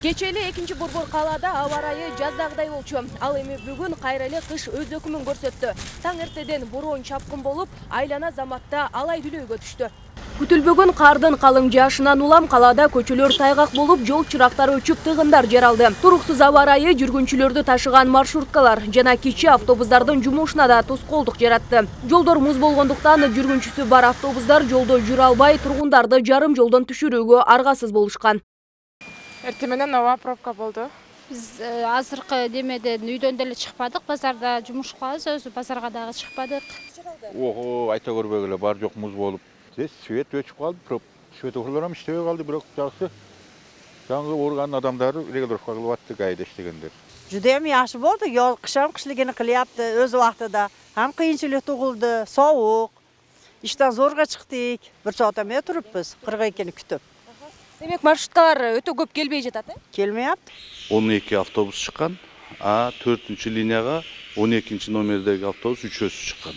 Кечели экинчи борбор калаада аба ырайы жаздагыдай болчу. Ал эми бүгүн кайра эле кыш өз өкүмүн көрсөттү. Таң эртеден бороон чапкын болуп, айлана заматта алай дүлөйгө түштү. Күтүлбөгөн кардын калың жаашынан улам калаада көчөлөр тайгак болуп, жол чырактары өчүп, тыгындар жаралды. Туруксуз аба ырайы жүргүнчүлөрдү ташыган маршруткалар жана кичи автобустардын жумушуна да тоскоолдук жаратты. Жолдор муз болгондуктан жүргүнчүсү бар автобустар жолдо жүрө албай, тургундарды жарым жолдон түшүрүүгө аргасыз болушкан. Эртеменен ооба пробка болду. Биз азыркы демеден үйдөн деле чыкпадык, базарда жумуш кылабыз, өзү базарга дагы чыкпадык. Ого, айта көрбөй эле бар жок муз болуп. Свет өчүп калды, светофорлор иштебей калды, бирок жакшы. Жаңы орган адамдары регулировка кылып атты, кайда иштегендер. Juda ham yaxshi bo'ldi. Yoz qisham qishligini qilyapti o'z vaqtida. Ham qiyinchilik tug'ildi, sovuq. Ishdan zo'rga chiqdik. 1 soatdan beri turibmiz, 42 ni kutib. Demek marшруттар өтө көп келбей жатат, Kelmayapti. 12 автобус чыккан, 4-линияга 12 номердеги автобус 3-өсү чыккан.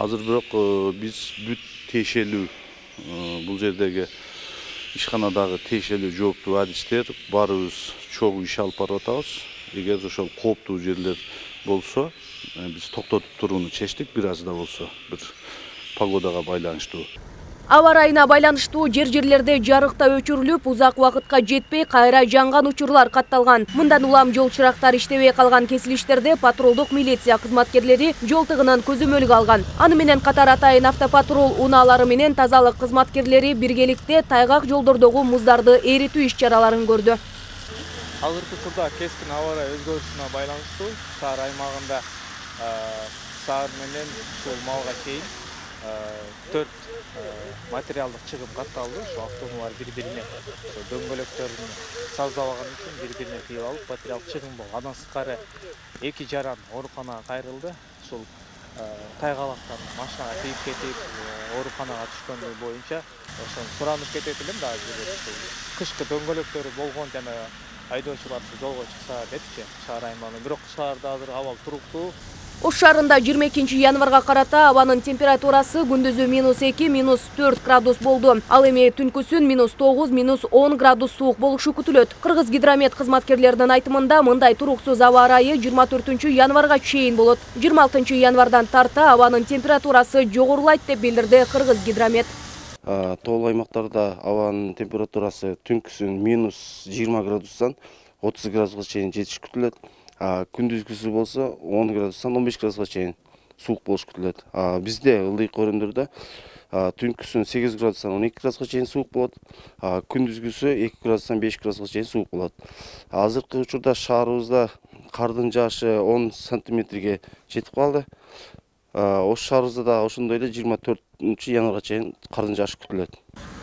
Азыр бирок биз бүт тиешелүү бул жердеги ишканадагы тиешелүү жооптуу адистер барыбыз чогуу иш алып барып атабыз. Эгер ошол кооптуу жерлер болсо, биз токтотуп турууну чечтик, бир аз да болсо, бир погодага байланыштуу. Аба ырайына байланыштуу жерлерде жарыкта өчүрүлүп, узак убакытка жетпей кайра жанган учурлар катталган. Мындан улам жол чырактар иштебей калган кесилиштерде патрулдук милиция кызматкерлери жол тыгынын көзөмөлгө алган. Аны менен катар атайын автопатрул унаалары менен тазалык кызматкерлери биргеликте тайгак жолдордогу муздарды эритүү иш-чараларын көрдү. Азыркы учурда кескин аба ырайы өзгөрүшүнө байланыштуу шаар аймагында саар менен ушул малга чейин 4 материалдык чыгым катталды. Ошо автоунаалар бири-бирине дөңгөлөктөрүн саздабаган үчүн бири-бирине тийип алып, материалдык чыгым болгон. Андан сырткары 2 жаран ооруканага кайрылды. Ушул тайгалактан машинага тийип кетип, ооруканага түшкөнү боюнча ошону суранып кетет элем да. Кышкы дөңгөлөктөрү болгон жана айдоочулар жолго чыкса депчи шаар аймагында. Бирок шаарда азыр абал туруктуу. Ош шаарында 22 январга карата абанын температурасы күндүзү -2, -4 градус болду. Ал эми түнкүсүн -9, -10 градус суук болушу күтүлөт. Кыргыз гидромет кызматкерлеринин айтымында мындай туруксуз аба ырайы 24 январга чейин болот. 26 январдан тарта абанын температурасы жогорулайт деп билдирди Кыргыз гидромет. Тоол аймактарда абанын температурасы түнкүсүн -20 градустан 30 градуска чейин жетиш күтүлөт. Күндүзгүсү болсо 10 градустан 15 градуска чейин суук болуш күтүлөт. Бизде ылдый көрүндөрдө түнкүсүн 8 градустан 12 градуска чейин суук болот. Күндүзгүсү 2 градустан 5 градуска чейин суук болот. Азыркы учурда шаарыбызда кардын жаашы 10 сантиметрге жетип калды. Ош шаарыбызда да ошондой эле 24 январга чейин кардын жаашы күтүлөт.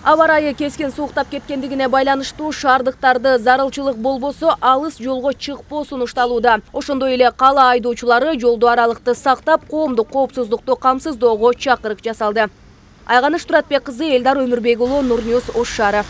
Аба ырайы кескен сууктап кеткендигине байланыштуу шаардыктарды зарылчылык болбосо алыс жолго чыкпоо сунушталууда. Ошондой эле кала айдоочулары жолду аралыкты сактап, коомдук коопсуздукту камсыздоого чакырык жасалды. Айганыш Туратбек кызы, Элдар Өмүрбек уулу, Нур Ньюс, Ош шаары.